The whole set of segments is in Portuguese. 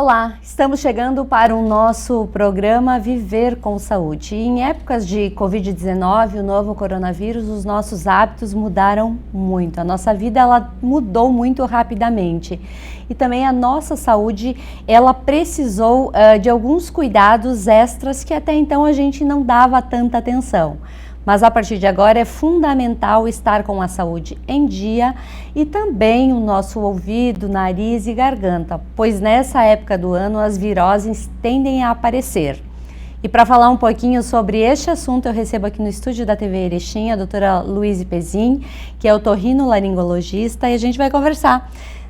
Olá, estamos chegando para o nosso programa Viver com Saúde. E em épocas de Covid-19, o novo coronavírus, os nossos hábitos mudaram muito. A nossa vida ela mudou muito rapidamente. E também a nossa saúde, ela precisou de alguns cuidados extras que até então a gente não dava tanta atenção. Mas a partir de agora é fundamental estar com a saúde em dia e também o nosso ouvido, nariz e garganta, pois nessa época do ano as viroses tendem a aparecer. E para falar um pouquinho sobre este assunto, eu recebo aqui no estúdio da TV Erechim a doutora Luíse Pezin, que é otorrinolaringologista, e a gente vai conversar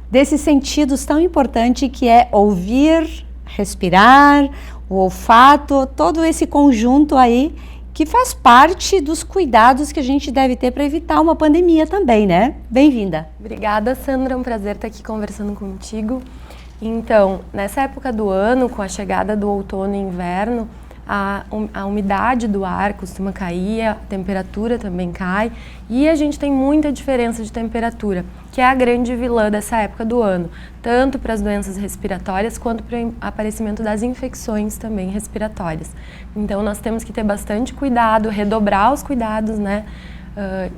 desses sentidos tão importantes que é ouvir, respirar, o olfato, todo esse conjunto aí que faz parte dos cuidados que a gente deve ter para evitar uma pandemia também, né? Bem-vinda. Obrigada, Sandra. É um prazer estar aqui conversando contigo. Então, nessa época do ano, com a chegada do outono e inverno, a umidade do ar costuma cair, a temperatura também cai e a gente tem muita diferença de temperatura, que é a grande vilã dessa época do ano, tanto para as doenças respiratórias quanto para o aparecimento das infecções também respiratórias. Então nós temos que ter bastante cuidado, redobrar os cuidados, né,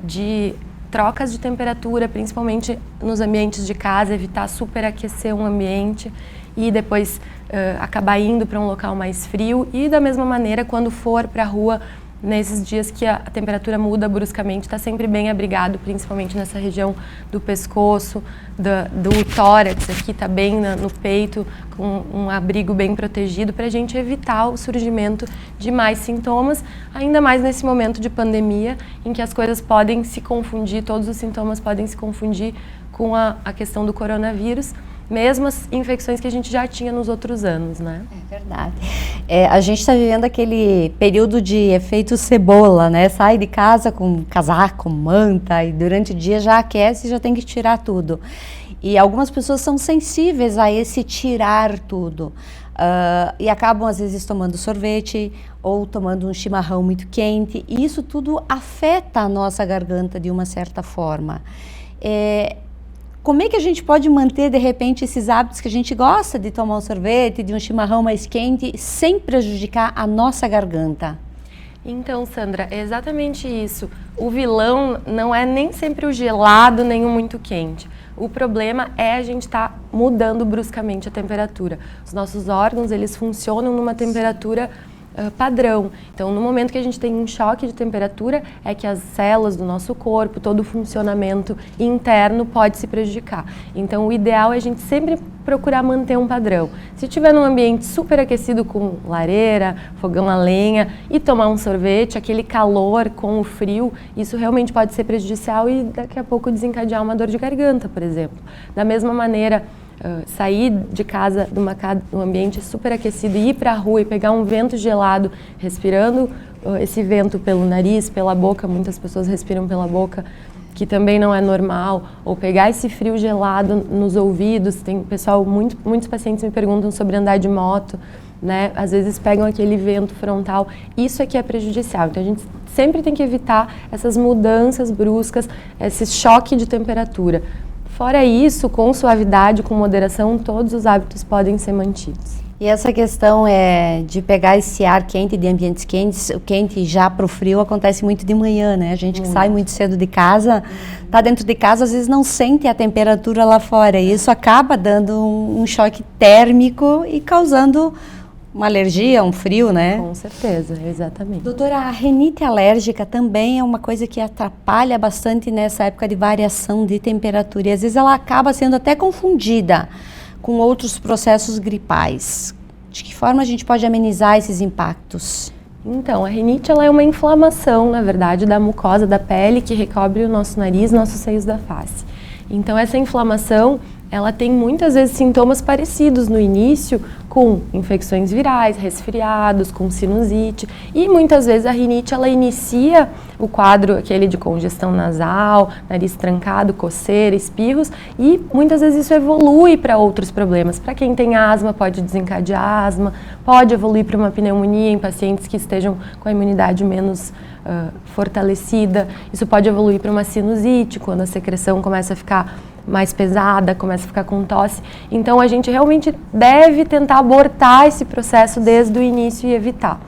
de trocas de temperatura, principalmente nos ambientes de casa, evitar superaquecer um ambiente e depois acabar indo para um local mais frio e da mesma maneira quando for para a rua, nesses dias que a temperatura muda bruscamente, está sempre bem abrigado, principalmente nessa região do pescoço, do tórax, aqui está bem no peito, com um abrigo bem protegido para a gente evitar o surgimento de mais sintomas, ainda mais nesse momento de pandemia, em que as coisas podem se confundir, todos os sintomas podem se confundir com a questão do coronavírus, mesmo as infecções que a gente já tinha nos outros anos, né? É verdade. A gente está vivendo aquele período de efeito cebola, né? Sai de casa com casaco, manta e durante o dia já aquece e já tem que tirar tudo. E algumas pessoas são sensíveis a esse tirar tudo. E acabam às vezes tomando sorvete ou tomando um chimarrão muito quente. E isso tudo afeta a nossa garganta de uma certa forma. Como é que a gente pode manter, de repente, esses hábitos que a gente gosta de tomar um sorvete, de um chimarrão mais quente, sem prejudicar a nossa garganta? Então, Sandra, é exatamente isso. O vilão não é nem sempre o gelado, nem o muito quente. O problema é a gente estar mudando bruscamente a temperatura. Os nossos órgãos, eles funcionam numa temperatura padrão. Então, no momento que a gente tem um choque de temperatura, é que as células do nosso corpo, todo o funcionamento interno pode se prejudicar. Então, o ideal é a gente sempre procurar manter um padrão. Se estiver num ambiente super aquecido com lareira, fogão a lenha e tomar um sorvete, aquele calor com o frio, isso realmente pode ser prejudicial e daqui a pouco desencadear uma dor de garganta, por exemplo. Da mesma maneira, sair de casa, de um ambiente super aquecido e ir para a rua e pegar um vento gelado, respirando esse vento pelo nariz, pela boca, muitas pessoas respiram pela boca, que também não é normal, ou pegar esse frio gelado nos ouvidos. Tem pessoal, muitos pacientes me perguntam sobre andar de moto, né? Às vezes pegam aquele vento frontal, isso é que é prejudicial. Então a gente sempre tem que evitar essas mudanças bruscas, esse choque de temperatura. Fora isso, com suavidade, com moderação, todos os hábitos podem ser mantidos. E essa questão de pegar esse ar quente de ambientes quentes, o quente já para o frio acontece muito de manhã, né? A gente que sai muito cedo de casa, tá dentro de casa, às vezes não sente a temperatura lá fora. E isso acaba dando um choque térmico e causando uma alergia, um frio, né? Com certeza, exatamente. Doutora, a rinite alérgica também é uma coisa que atrapalha bastante nessa época de variação de temperatura. E às vezes ela acaba sendo até confundida com outros processos gripais. De que forma a gente pode amenizar esses impactos? Então, a rinite ela é uma inflamação, na verdade, da mucosa da pele que recobre o nosso nariz, nossos seios da face. Então, essa inflamação, ela tem muitas vezes sintomas parecidos no início com infecções virais, resfriados, com sinusite e muitas vezes a rinite ela inicia o quadro aquele de congestão nasal, nariz trancado, coceira, espirros e muitas vezes isso evolui para outros problemas. Para quem tem asma pode desencadear asma, pode evoluir para uma pneumonia em pacientes que estejam com a imunidade menos fortalecida, isso pode evoluir para uma sinusite quando a secreção começa a ficar mais pesada, começa a ficar com tosse. Então a gente realmente deve tentar abortar esse processo desde o início e evitar.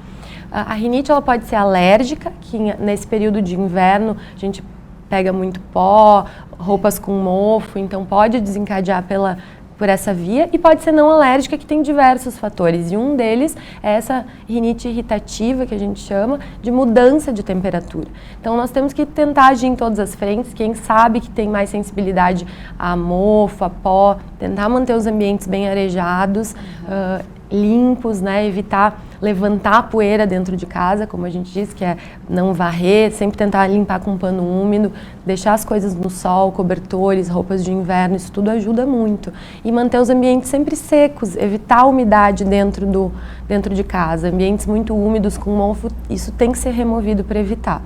A rinite ela pode ser alérgica, que nesse período de inverno a gente pega muito pó, roupas com mofo, então pode desencadear por essa via, e pode ser não alérgica, que tem diversos fatores, e um deles é essa rinite irritativa, que a gente chama, de mudança de temperatura. Então nós temos que tentar agir em todas as frentes. Quem sabe que tem mais sensibilidade a mofo, a pó, tentar manter os ambientes bem arejados, limpos, né? Evitar levantar a poeira dentro de casa, como a gente diz, que é não varrer, sempre tentar limpar com um pano úmido, deixar as coisas no sol, cobertores, roupas de inverno, isso tudo ajuda muito. E manter os ambientes sempre secos, evitar a umidade dentro de casa. Ambientes muito úmidos com mofo, isso tem que ser removido para evitar.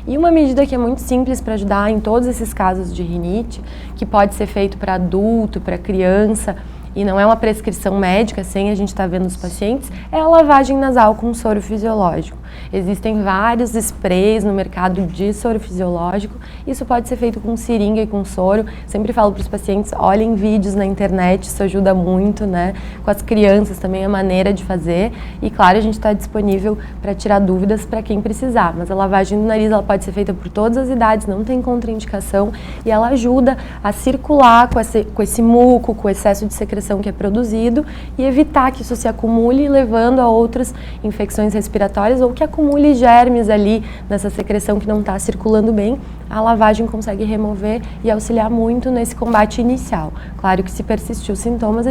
E uma medida que é muito simples para ajudar em todos esses casos de rinite, que pode ser feito para adulto, para criança, e não é uma prescrição médica, sem a gente estar vendo os pacientes, é a lavagem nasal com soro fisiológico. Existem vários sprays no mercado de soro fisiológico, isso pode ser feito com seringa e com soro. Sempre falo para os pacientes, olhem vídeos na internet, isso ajuda muito, né? Com as crianças também a maneira de fazer, e claro, a gente está disponível para tirar dúvidas para quem precisar, mas a lavagem do nariz ela pode ser feita por todas as idades, não tem contraindicação, e ela ajuda a circular com esse muco, com o excesso de secreção que é produzido, e evitar que isso se acumule, levando a outras infecções respiratórias, ou que acumule germes ali nessa secreção que não está circulando bem. A lavagem consegue remover e auxiliar muito nesse combate inicial. Claro que se persistir os sintomas,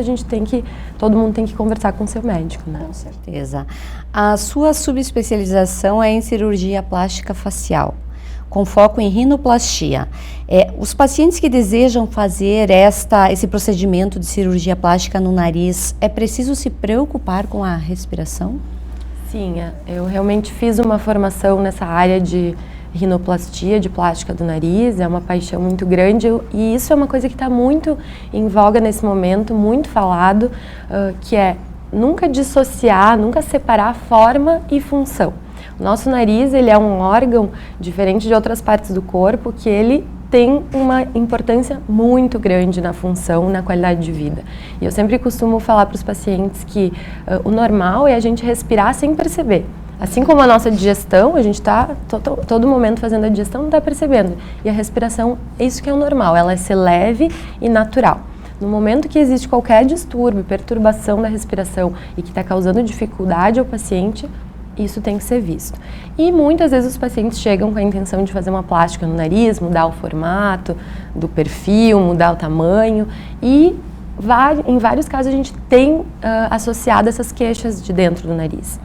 todo mundo tem que conversar com o seu médico, né? Com certeza. A sua subespecialização é em cirurgia plástica facial, com foco em rinoplastia. Os pacientes que desejam fazer esse procedimento de cirurgia plástica no nariz, é preciso se preocupar com a respiração? Sim, eu realmente fiz uma formação nessa área de rinoplastia, de plástica do nariz, é uma paixão muito grande, e isso é uma coisa que está muito em voga nesse momento, muito falado, que é nunca dissociar, nunca separar forma e função. O nosso nariz, ele é um órgão diferente de outras partes do corpo, que ele tem uma importância muito grande na função, na qualidade de vida. E eu sempre costumo falar para os pacientes que o normal é a gente respirar sem perceber. Assim como a nossa digestão, a gente está todo momento fazendo a digestão, não está percebendo. E a respiração, é isso que é o normal, ela é ser leve e natural. No momento que existe qualquer distúrbio, perturbação da respiração e que está causando dificuldade ao paciente, isso tem que ser visto. E muitas vezes os pacientes chegam com a intenção de fazer uma plástica no nariz, mudar o formato do perfil, mudar o tamanho, e em vários casos a gente tem associado essas queixas de dentro do nariz.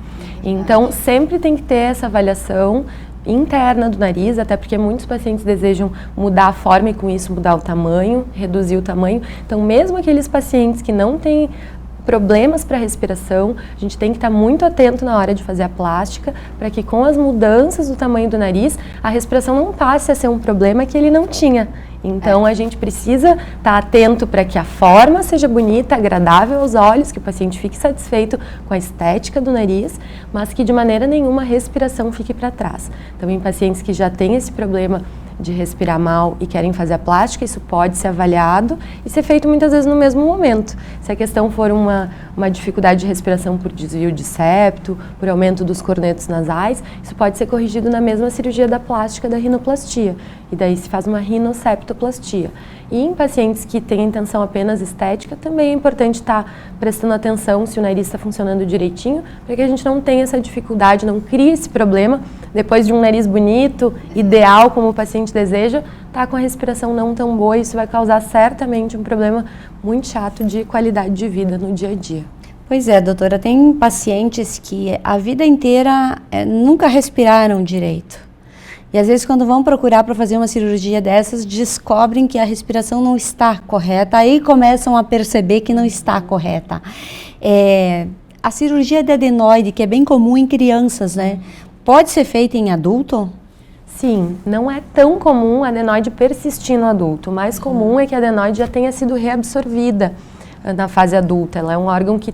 Então sempre tem que ter essa avaliação interna do nariz, até porque muitos pacientes desejam mudar a forma e com isso mudar o tamanho, reduzir o tamanho. Então mesmo aqueles pacientes que não têm problemas para respiração, a gente tem que estar muito atento na hora de fazer a plástica, para que com as mudanças do tamanho do nariz, a respiração não passe a ser um problema que ele não tinha. Então a gente precisa estar atento para que a forma seja bonita, agradável aos olhos, que o paciente fique satisfeito com a estética do nariz, mas que de maneira nenhuma a respiração fique para trás. Então em pacientes que já têm esse problema de respirar mal e querem fazer a plástica, isso pode ser avaliado e ser feito muitas vezes no mesmo momento. Se a questão for uma dificuldade de respiração por desvio de septo, por aumento dos cornetos nasais, isso pode ser corrigido na mesma cirurgia da plástica da rinoplastia. E daí se faz uma rinoceptoplastia. E em pacientes que têm intenção apenas estética, também é importante estar prestando atenção se o nariz está funcionando direitinho, para que a gente não tenha essa dificuldade, não crie esse problema, depois de um nariz bonito, ideal, como o paciente deseja, tá com a respiração não tão boa, e isso vai causar certamente um problema muito chato de qualidade de vida no dia a dia. Pois é, doutora, tem pacientes que a vida inteira nunca respiraram direito. E às vezes quando vão procurar para fazer uma cirurgia dessas, descobrem que a respiração não está correta, aí começam a perceber que não está correta. A cirurgia de adenoide, que é bem comum em crianças, né? Pode ser feita em adulto? Sim, não é tão comum a adenoide persistir no adulto. O mais comum é que a adenoide já tenha sido reabsorvida na fase adulta. Ela é um órgão que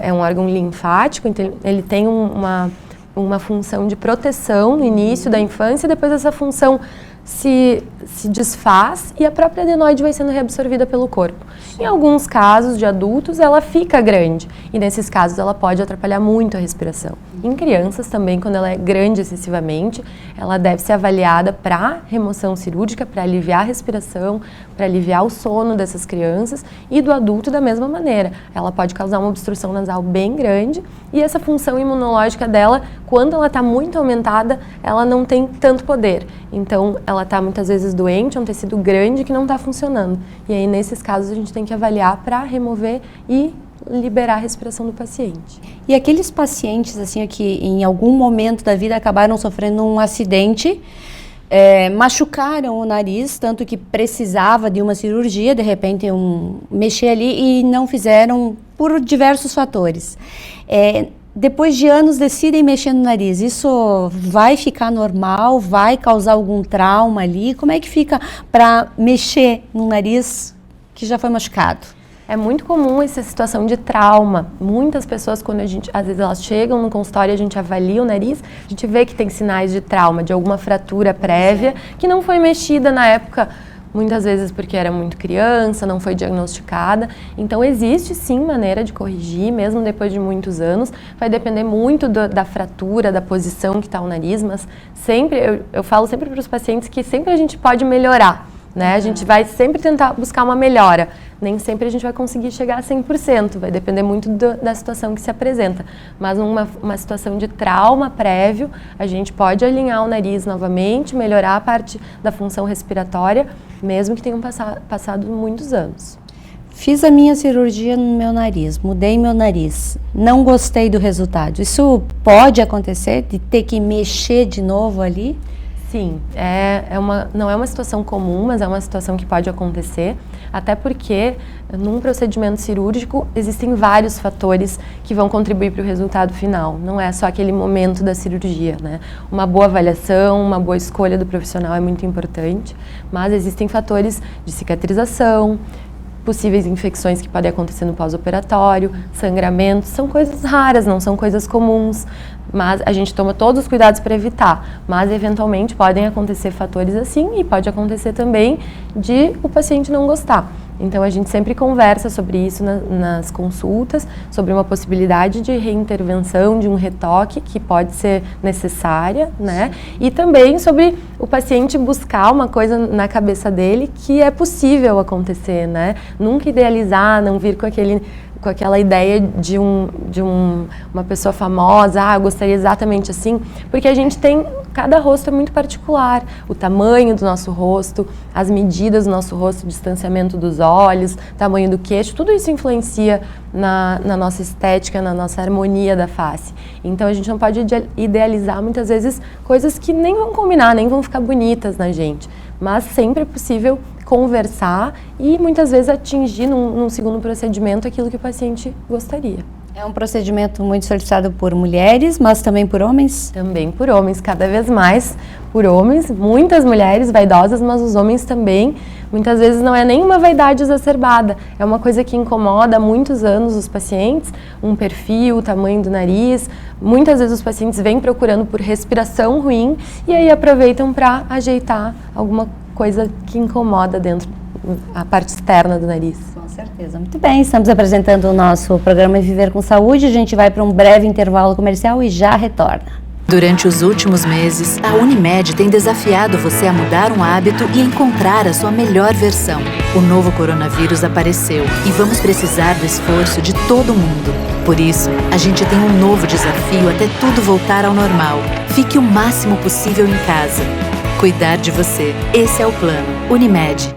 é um órgão linfático, então ele tem uma função de proteção no início da infância, e depois essa função se se desfaz e a própria adenoide vai sendo reabsorvida pelo corpo. Em alguns casos de adultos, ela fica grande e nesses casos ela pode atrapalhar muito a respiração. Em crianças também, quando ela é grande excessivamente, ela deve ser avaliada para remoção cirúrgica, para aliviar a respiração, para aliviar o sono dessas crianças, e do adulto da mesma maneira. Ela pode causar uma obstrução nasal bem grande e essa função imunológica dela, quando ela está muito aumentada, ela não tem tanto poder. Então, ela está muitas vezes doente, é um tecido grande que não está funcionando. E aí, nesses casos, a gente tem que avaliar para remover e liberar a respiração do paciente. E aqueles pacientes assim que em algum momento da vida acabaram sofrendo um acidente, machucaram o nariz, tanto que precisava de uma cirurgia, de repente mexer ali e não fizeram por diversos fatores. Depois de anos decidem mexer no nariz, isso vai ficar normal? Vai causar algum trauma ali? Como é que fica para mexer no nariz que já foi machucado? É muito comum essa situação de trauma. Muitas pessoas, quando às vezes elas chegam no consultório e a gente avalia o nariz, a gente vê que tem sinais de trauma, de alguma fratura prévia que não foi mexida na época, muitas vezes porque era muito criança, não foi diagnosticada. Então existe sim maneira de corrigir, mesmo depois de muitos anos. Vai depender muito da fratura, da posição que está o nariz, mas sempre, eu falo sempre para os pacientes que sempre a gente pode melhorar, né? A gente vai sempre tentar buscar uma melhora. Nem sempre a gente vai conseguir chegar a 100%, vai depender muito da situação que se apresenta. Mas uma situação de trauma prévio, a gente pode alinhar o nariz novamente, melhorar a parte da função respiratória, mesmo que tenham passado muitos anos. Fiz a minha cirurgia no meu nariz, mudei meu nariz, não gostei do resultado. Isso pode acontecer, de ter que mexer de novo ali? Sim, não é uma situação comum, mas é uma situação que pode acontecer, até porque num procedimento cirúrgico existem vários fatores que vão contribuir para o resultado final, não é só aquele momento da cirurgia, né? Uma boa avaliação, uma boa escolha do profissional é muito importante, mas existem fatores de cicatrização, possíveis infecções que podem acontecer no pós-operatório, sangramento, são coisas raras, não são coisas comuns, mas a gente toma todos os cuidados para evitar, mas eventualmente podem acontecer fatores assim e pode acontecer também de o paciente não gostar. Então a gente sempre conversa sobre isso nas consultas, sobre uma possibilidade de reintervenção, de um retoque que pode ser necessária, né? E também sobre o paciente buscar uma coisa na cabeça dele que é possível acontecer, né? Nunca idealizar, não vir com aquela ideia de uma pessoa famosa, eu gostaria exatamente assim, porque a gente tem, cada rosto é muito particular, o tamanho do nosso rosto, as medidas do nosso rosto, o distanciamento dos olhos, tamanho do queixo, tudo isso influencia na nossa estética, na nossa harmonia da face. Então a gente não pode idealizar muitas vezes coisas que nem vão combinar, nem vão ficar bonitas na gente, mas sempre é possível conversar e muitas vezes atingir num segundo procedimento aquilo que o paciente gostaria. É um procedimento muito solicitado por mulheres, mas também por homens? Também por homens, cada vez mais por homens, muitas mulheres vaidosas, mas os homens também. Muitas vezes não é nem uma vaidade exacerbada, é uma coisa que incomoda há muitos anos os pacientes, um perfil, o tamanho do nariz. Muitas vezes os pacientes vêm procurando por respiração ruim e aí aproveitam para ajeitar alguma coisa que incomoda dentro, a parte externa do nariz. Com certeza. Muito bem, estamos apresentando o nosso programa Viver com Saúde. A gente vai para um breve intervalo comercial e já retorna. Durante os últimos meses, a Unimed tem desafiado você a mudar um hábito e encontrar a sua melhor versão. O novo coronavírus apareceu e vamos precisar do esforço de todo mundo. Por isso, a gente tem um novo desafio até tudo voltar ao normal. Fique o máximo possível em casa. Cuidar de você. Esse é o plano. Unimed.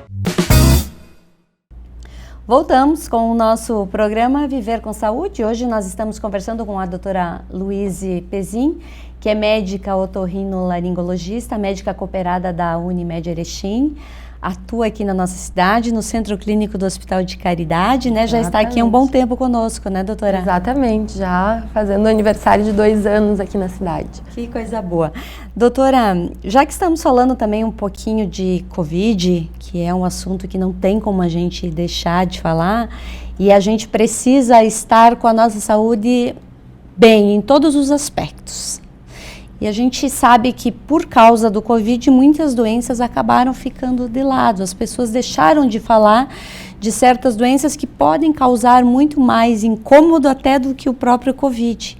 Voltamos com o nosso programa Viver com Saúde. Hoje nós estamos conversando com a doutora Luíse Pezin, que é médica otorrinolaringologista, médica cooperada da Unimed Erechim. Atua aqui na nossa cidade, no Centro Clínico do Hospital de Caridade, né? Já está aqui há um bom tempo conosco, né, doutora? Exatamente, já fazendo aniversário de 2 anos aqui na cidade. Que coisa boa. Doutora, já que estamos falando também um pouquinho de Covid, que é um assunto que não tem como a gente deixar de falar, e a gente precisa estar com a nossa saúde bem em todos os aspectos. E a gente sabe que por causa do Covid, muitas doenças acabaram ficando de lado. As pessoas deixaram de falar de certas doenças que podem causar muito mais incômodo até do que o próprio Covid.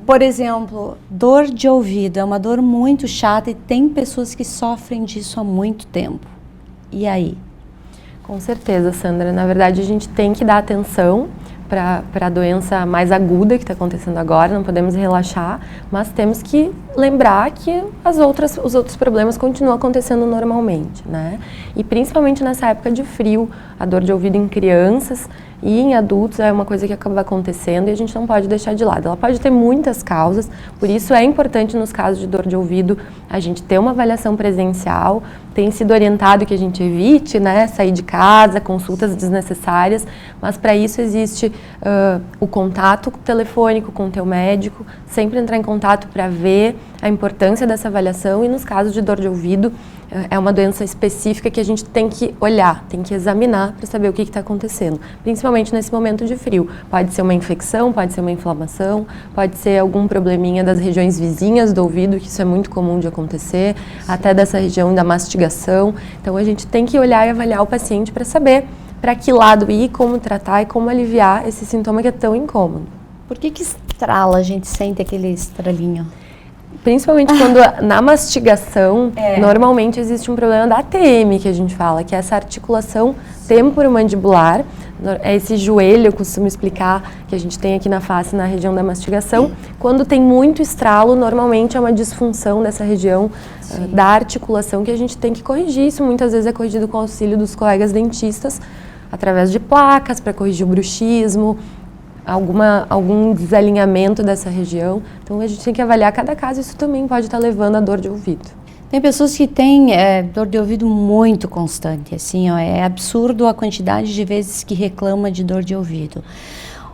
Por exemplo, dor de ouvido é uma dor muito chata e tem pessoas que sofrem disso há muito tempo. E aí? Com certeza, Sandra. Na verdade, a gente tem que dar atenção para a doença mais aguda que está acontecendo agora, não podemos relaxar, mas temos que lembrar que os outros problemas continuam acontecendo normalmente, né? E principalmente nessa época de frio, a dor de ouvido em crianças e em adultos é uma coisa que acaba acontecendo e a gente não pode deixar de lado. Ela pode ter muitas causas, por isso é importante nos casos de dor de ouvido a gente ter uma avaliação presencial. Tem sido orientado que a gente evite, né, sair de casa, consultas desnecessárias, mas para isso existe o contato telefônico com o teu médico, sempre entrar em contato para ver a importância dessa avaliação e nos casos de dor de ouvido é uma doença específica que a gente tem que olhar, tem que examinar para saber o que está acontecendo, principalmente nesse momento de frio. Pode ser uma infecção, pode ser uma inflamação, pode ser algum probleminha das regiões vizinhas do ouvido, que isso é muito comum de acontecer, até dessa região da mastigação. Então a gente tem que olhar e avaliar o paciente para saber para que lado ir, como tratar e como aliviar esse sintoma que é tão incômodo. Por que estrala, a gente sente aquele estralinho? Principalmente quando na mastigação, normalmente existe um problema da ATM, que a gente fala, que é essa articulação temporomandibular, é esse joelho, eu costumo explicar, que a gente tem aqui na face, na região da mastigação. Quando tem muito estralo, normalmente é uma disfunção dessa região da articulação que a gente tem que corrigir. Isso muitas vezes é corrigido com o auxílio dos colegas dentistas, através de placas para corrigir o bruxismo, algum desalinhamento dessa região. Então a gente tem que avaliar cada caso, isso também pode estar levando a dor de ouvido. Tem pessoas que têm dor de ouvido muito constante, assim, ó, é absurdo a quantidade de vezes que reclama de dor de ouvido.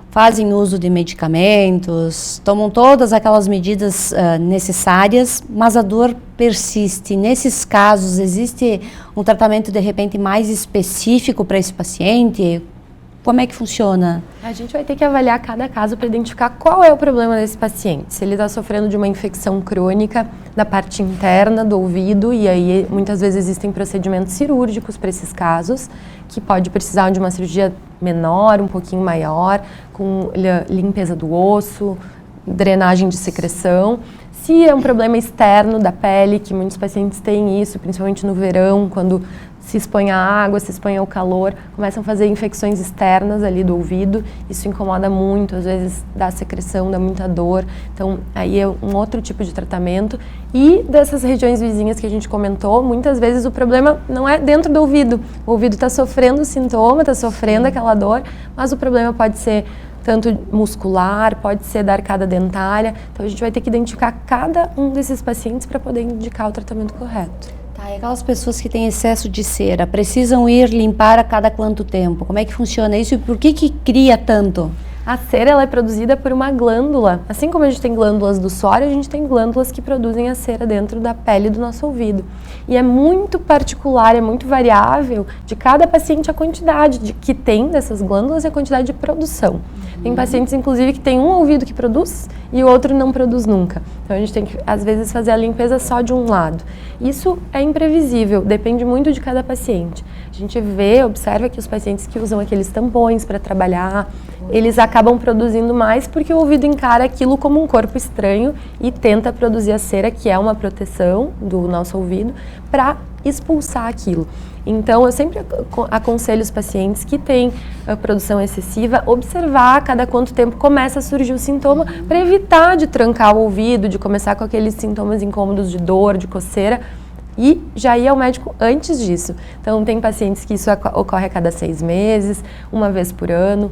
Fazem uso de medicamentos, tomam todas aquelas medidas necessárias, mas a dor persiste. Nesses casos, existe um tratamento de repente mais específico para esse paciente? Como é que funciona? A gente vai ter que avaliar cada caso para identificar qual é o problema desse paciente. Se ele está sofrendo de uma infecção crônica da parte interna do ouvido, e aí muitas vezes existem procedimentos cirúrgicos para esses casos, que pode precisar de uma cirurgia menor, um pouquinho maior, com limpeza do osso, drenagem de secreção. Se é um problema externo da pele, que muitos pacientes têm isso, principalmente no verão, quando se expõe à água, se expõe ao calor, começam a fazer infecções externas ali do ouvido, isso incomoda muito, às vezes dá secreção, dá muita dor, então aí é um outro tipo de tratamento. E dessas regiões vizinhas que a gente comentou, muitas vezes o problema não é dentro do ouvido, o ouvido está sofrendo o sintoma, está sofrendo aquela dor, mas o problema pode ser tanto muscular, pode ser da arcada dentária, então a gente vai ter que identificar cada um desses pacientes para poder indicar o tratamento correto. Tá, e aquelas pessoas que têm excesso de cera, precisam ir limpar a cada quanto tempo? Como é que funciona isso e por que cria tanto? A cera ela é produzida por uma glândula. Assim como a gente tem glândulas do suor, a gente tem glândulas que produzem a cera dentro da pele do nosso ouvido. E é muito particular, é muito variável de cada paciente a quantidade que tem dessas glândulas e a quantidade de produção. Tem pacientes, inclusive, que tem um ouvido que produz e o outro não produz nunca. Então a gente tem que, às vezes, fazer a limpeza só de um lado. Isso é imprevisível, depende muito de cada paciente. A gente observa que os pacientes que usam aqueles tampões para trabalhar, eles acabam produzindo mais porque o ouvido encara aquilo como um corpo estranho e tenta produzir a cera, que é uma proteção do nosso ouvido, para expulsar aquilo. Então, eu sempre aconselho os pacientes que têm produção excessiva observar a cada quanto tempo começa a surgir o sintoma para evitar de trancar o ouvido, de começar com aqueles sintomas incômodos de dor, de coceira, e já ir ao médico antes disso. Então, tem pacientes que isso ocorre a cada 6 meses, uma vez por ano.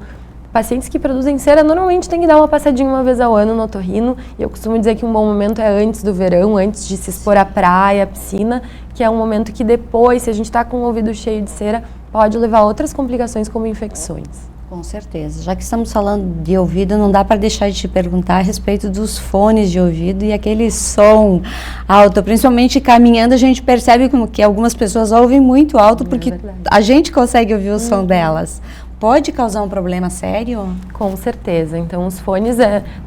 Pacientes que produzem cera normalmente tem que dar uma passadinha uma vez ao ano no otorrino, e eu costumo dizer que um bom momento é antes do verão, antes de se expor à praia, à piscina, que é um momento que depois, se a gente está com o ouvido cheio de cera, pode levar a outras complicações como infecções. Com certeza. Já que estamos falando de ouvido, não dá para deixar de te perguntar a respeito dos fones de ouvido e aquele som alto. Principalmente caminhando, a gente percebe como que algumas pessoas ouvem muito alto porque a gente consegue ouvir o som delas. pode causar um problema sério? Com certeza. Então, os fones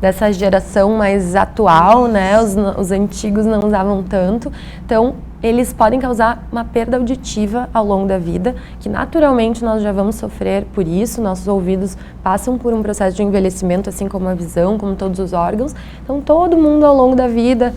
dessa geração mais atual, né? Os antigos não usavam tanto. Então, eles podem causar uma perda auditiva ao longo da vida, que naturalmente nós já vamos sofrer por isso. Nossos ouvidos passam por um processo de envelhecimento, assim como a visão, como todos os órgãos. Então, todo mundo ao longo da vida,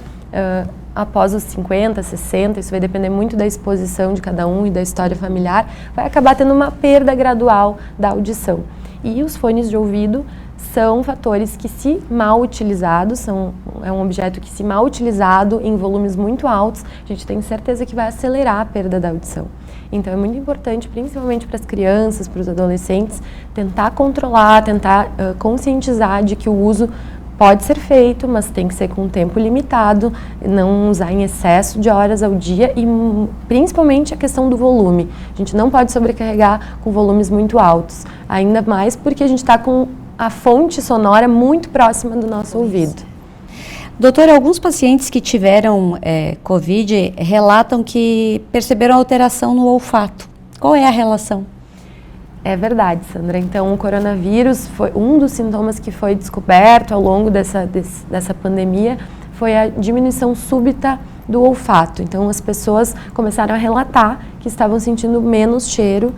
após os 50, 60, isso vai depender muito da exposição de cada um e da história familiar, vai acabar tendo uma perda gradual da audição. E os fones de ouvido são fatores que, se mal utilizados, é um objeto que, se mal utilizado em volumes muito altos, a gente tem certeza que vai acelerar a perda da audição. Então é muito importante, principalmente para as crianças, para os adolescentes, tentar controlar, tentar conscientizar de que o uso pode ser feito, mas tem que ser com um tempo limitado, não usar em excesso de horas ao dia e principalmente a questão do volume. A gente não pode sobrecarregar com volumes muito altos, ainda mais porque a gente está com a fonte sonora muito próxima do nosso ouvido. Doutora, alguns pacientes que tiveram Covid relatam que perceberam alteração no olfato. Qual é a relação? É verdade, Sandra. Então, o coronavírus foi um dos sintomas que foi descoberto ao longo dessa pandemia, foi a diminuição súbita do olfato. Então, as pessoas começaram a relatar que estavam sentindo menos cheiro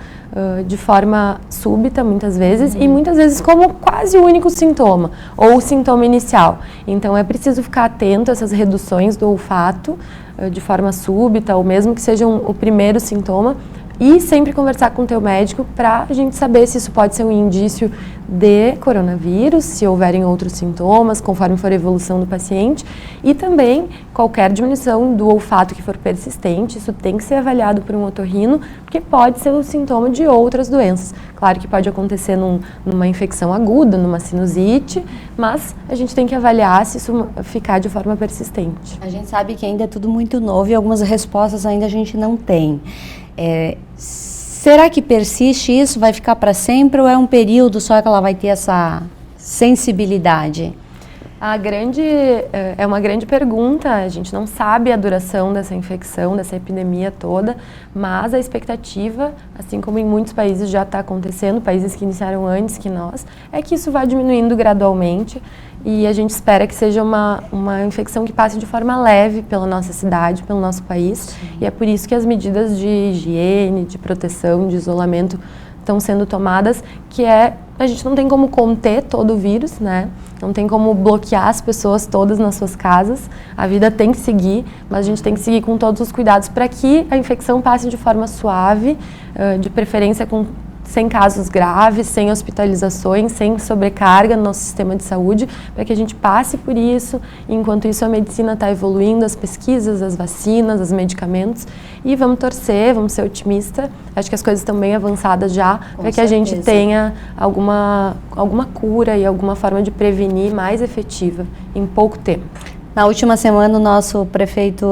de forma súbita, muitas vezes, e muitas vezes como quase o único sintoma, ou o sintoma inicial. Então, é preciso ficar atento a essas reduções do olfato de forma súbita, ou mesmo que seja o primeiro sintoma, e sempre conversar com o teu médico para a gente saber se isso pode ser um indício de coronavírus, se houverem outros sintomas, conforme for a evolução do paciente, e também qualquer diminuição do olfato que for persistente, isso tem que ser avaliado por um otorrino, porque pode ser o sintoma de outras doenças. Claro que pode acontecer numa infecção aguda, numa sinusite, mas a gente tem que avaliar se isso ficar de forma persistente. A gente sabe que ainda é tudo muito novo e algumas respostas ainda a gente não tem. Será que persiste isso? Vai ficar para sempre ou é um período só que ela vai ter essa sensibilidade? É uma grande pergunta, a gente não sabe a duração dessa infecção, dessa epidemia toda, mas a expectativa, assim como em muitos países já está acontecendo, países que iniciaram antes que nós, é que isso vá diminuindo gradualmente e a gente espera que seja uma infecção que passe de forma leve pela nossa cidade, pelo nosso país. Sim. E é por isso que as medidas de higiene, de proteção, de isolamento estão sendo tomadas, a gente não tem como conter todo o vírus, né? Não tem como bloquear as pessoas todas nas suas casas, a vida tem que seguir, mas a gente tem que seguir com todos os cuidados para que a infecção passe de forma suave, de preferência sem casos graves, sem hospitalizações, sem sobrecarga no nosso sistema de saúde, para que a gente passe por isso. Enquanto isso, a medicina está evoluindo, as pesquisas, as vacinas, os medicamentos, e vamos torcer, vamos ser otimistas. Acho que as coisas estão bem avançadas já, para que a gente tenha alguma cura e alguma forma de prevenir mais efetiva em pouco tempo. Na última semana, o nosso prefeito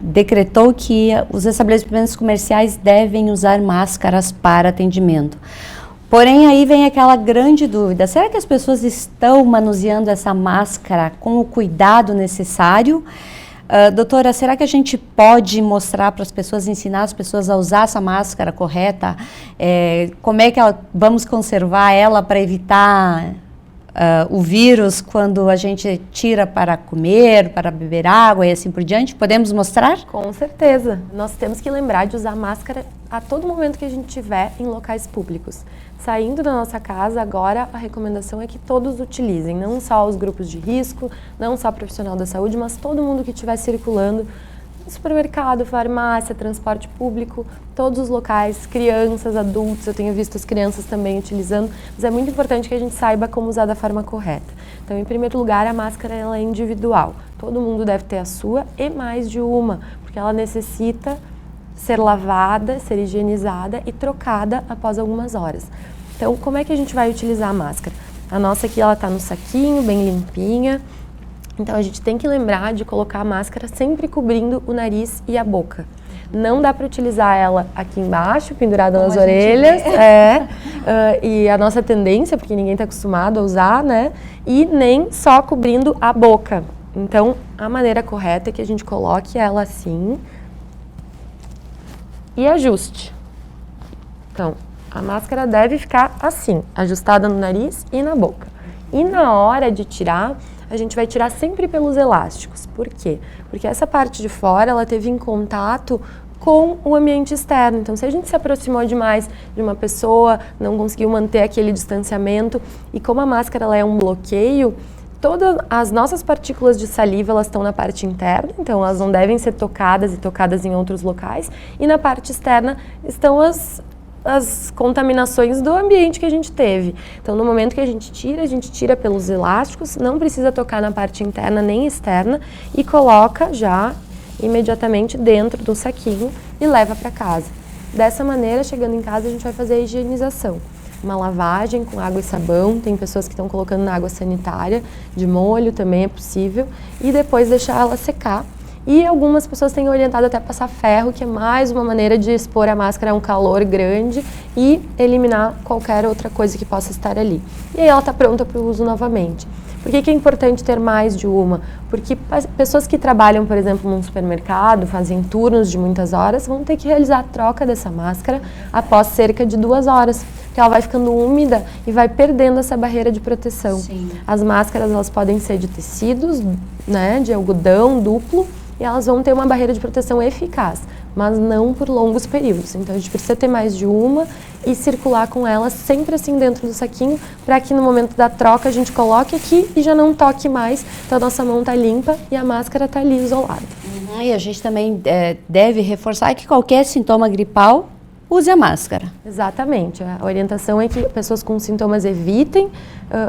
decretou que os estabelecimentos comerciais devem usar máscaras para atendimento. Porém, aí vem aquela grande dúvida, será que as pessoas estão manuseando essa máscara com o cuidado necessário? Doutora, será que a gente pode mostrar para as pessoas, ensinar as pessoas a usar essa máscara correta? Como é que vamos conservar ela para evitar o vírus quando a gente tira para comer, para beber água e assim por diante? Podemos mostrar? Com certeza. Nós temos que lembrar de usar máscara a todo momento que a gente estiver em locais públicos. Saindo da nossa casa, agora a recomendação é que todos utilizem, não só os grupos de risco, não só o profissional da saúde, mas todo mundo que estiver circulando, supermercado, farmácia, transporte público, todos os locais, crianças, adultos, eu tenho visto as crianças também utilizando, mas é muito importante que a gente saiba como usar da forma correta. Então, em primeiro lugar, a máscara ela é individual, todo mundo deve ter a sua e mais de uma, porque ela necessita ser lavada, ser higienizada e trocada após algumas horas. Então, como é que a gente vai utilizar a máscara? A nossa aqui, ela está no saquinho, bem limpinha. Então, a gente tem que lembrar de colocar a máscara sempre cobrindo o nariz e a boca. Não dá para utilizar ela aqui embaixo, pendurada nas orelhas. E a nossa tendência, porque ninguém está acostumado a usar, né? E nem só cobrindo a boca. Então, a maneira correta é que a gente coloque ela assim e ajuste. Então, A máscara deve ficar assim, ajustada no nariz e na boca. E na hora de tirar, a gente vai tirar sempre pelos elásticos. Por quê? Porque essa parte de fora, ela teve em contato com o ambiente externo. Então, se a gente se aproximou demais de uma pessoa, não conseguiu manter aquele distanciamento, e como a máscara ela é um bloqueio, todas as nossas partículas de saliva, elas estão na parte interna, então elas não devem ser tocadas e tocadas em outros locais, e na parte externa estão as contaminações do ambiente que a gente teve. Então, no momento que a gente tira pelos elásticos, não precisa tocar na parte interna nem externa, e coloca já imediatamente dentro do saquinho e leva para casa. Dessa maneira, chegando em casa, a gente vai fazer a higienização. Uma lavagem com água e sabão, tem pessoas que estão colocando na água sanitária, de molho também é possível, e depois deixar ela secar. E algumas pessoas têm orientado até passar ferro, que é mais uma maneira de expor a máscara a um calor grande e eliminar qualquer outra coisa que possa estar ali. E aí ela está pronta para o uso novamente. Por que é importante ter mais de uma? Porque pessoas que trabalham, por exemplo, num supermercado, fazem turnos de muitas horas, vão ter que realizar a troca dessa máscara após cerca de 2 horas, porque ela vai ficando úmida e vai perdendo essa barreira de proteção. Sim. As máscaras, elas podem ser de tecidos, né, de algodão duplo, e elas vão ter uma barreira de proteção eficaz, mas não por longos períodos. Então a gente precisa ter mais de uma e circular com elas sempre assim dentro do saquinho, para que no momento da troca a gente coloque aqui e já não toque mais, então a nossa mão está limpa e a máscara está ali isolada. E a gente também deve reforçar que qualquer sintoma gripal, use a máscara. Exatamente. A orientação é que pessoas com sintomas evitem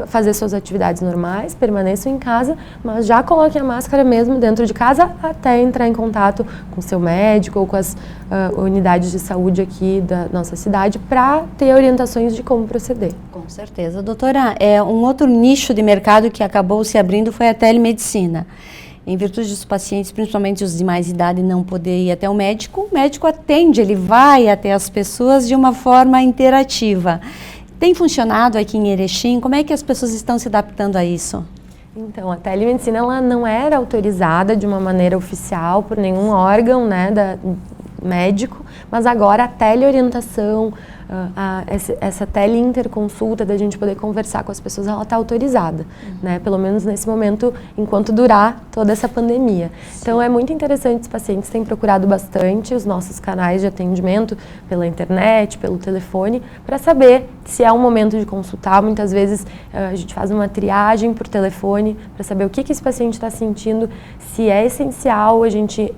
fazer suas atividades normais, permaneçam em casa, mas já coloquem a máscara mesmo dentro de casa até entrar em contato com o seu médico ou com as unidades de saúde aqui da nossa cidade para ter orientações de como proceder. Com certeza. Doutora, um outro nicho de mercado que acabou se abrindo foi a telemedicina. Em virtude dos pacientes, principalmente os de mais idade, não poder ir até o médico atende, ele vai até as pessoas de uma forma interativa. Tem funcionado aqui em Erechim? Como é que as pessoas estão se adaptando a isso? Então, a telemedicina ela não era autorizada de uma maneira oficial por nenhum órgão, né, médico, mas agora a teleorientação, essa teleinterconsulta da gente poder conversar com as pessoas, ela está autorizada, né? Pelo menos nesse momento, enquanto durar toda essa pandemia. Então é muito interessante, os pacientes têm procurado bastante os nossos canais de atendimento pela internet, pelo telefone, para saber se é um momento de consultar. Muitas vezes a gente faz uma triagem por telefone para saber o que esse paciente está sentindo, se é essencial a gente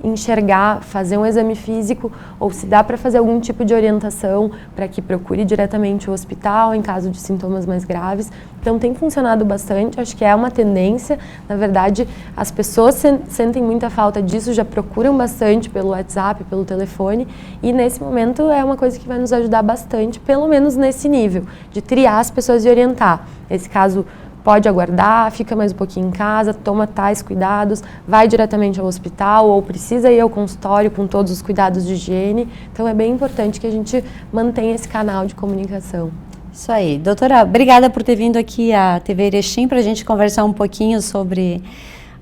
enxergar, fazer um exame físico ou se dá para fazer algum tipo de orientação para que procure diretamente o hospital em caso de sintomas mais graves. Então tem funcionado bastante, acho que é uma tendência. Na verdade, as pessoas sentem muita falta disso, já procuram bastante pelo WhatsApp, pelo telefone, e nesse momento é uma coisa que vai nos ajudar bastante, pelo menos nesse nível, de triar as pessoas e orientar. Esse caso pode aguardar, fica mais um pouquinho em casa, toma tais cuidados, vai diretamente ao hospital ou precisa ir ao consultório com todos os cuidados de higiene. Então é bem importante que a gente mantenha esse canal de comunicação. Isso aí. Doutora, obrigada por ter vindo aqui à TV Erechim para a gente conversar um pouquinho sobre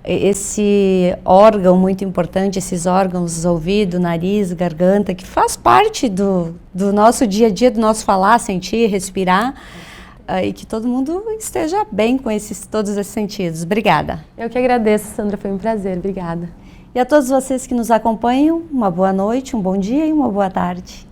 esse órgão muito importante, esses órgãos ouvido, nariz, garganta, que faz parte do nosso dia a dia, do nosso falar, sentir, respirar. E que todo mundo esteja bem com todos esses sentidos. Obrigada. Eu que agradeço, Sandra, foi um prazer. Obrigada. E a todos vocês que nos acompanham, uma boa noite, um bom dia e uma boa tarde.